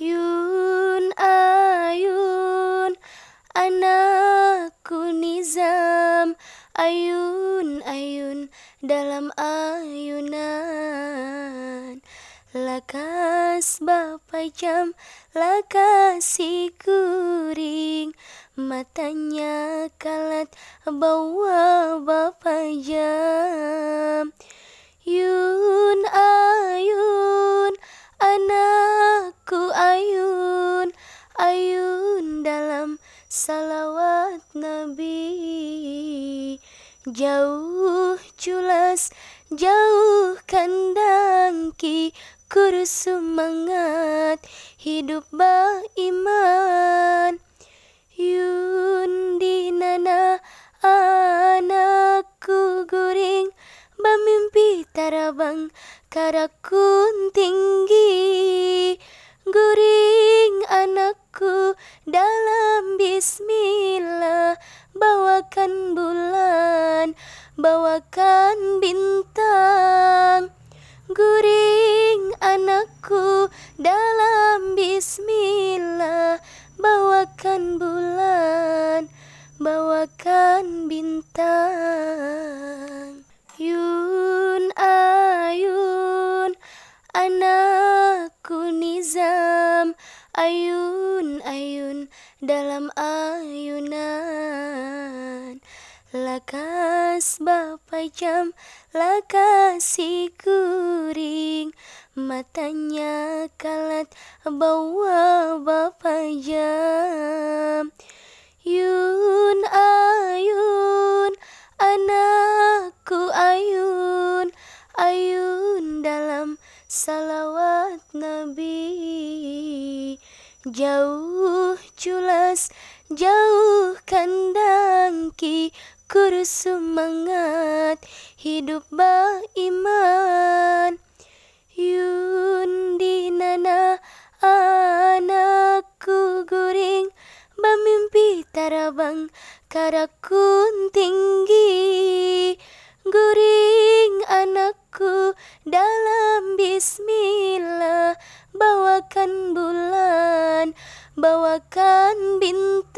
Yun ayun, anakku Nizam. Ayun ayun dalam ayunan. Lakas bapa jam, lakas si kuring. Matanya kalat bawa bapa jam. Yun ayun, anakku ayun. Ayun dalam salawat Nabi. Jauh culas, jauh kandangki, kurus semangat, hidup beriman. Yun dinana anakku guring, bamimpi tarabang karakun tinggi. Guring anakku dalam bismillah, bawakan bulan, bawakan bintang. Guring anakku dalam bismillah, bawakan bulan, bawakan bintang. Yun ayun, anakku Nizam. Ayun ayun dalam ayunan. Lakas bapa jam, lakas si kuring. Matanya kalat bawa bapa jam. Yun ayun, anakku ayun. Ayun dalam salawat Nabi. Jauh culas, jauh kandangki, kurus semangat, hidup beriman. Yun dinana anakku guring, bamimpi tarabang karakun tinggi. Guring anakku dalam bismillah, bawakan bulan, bawakan bintang.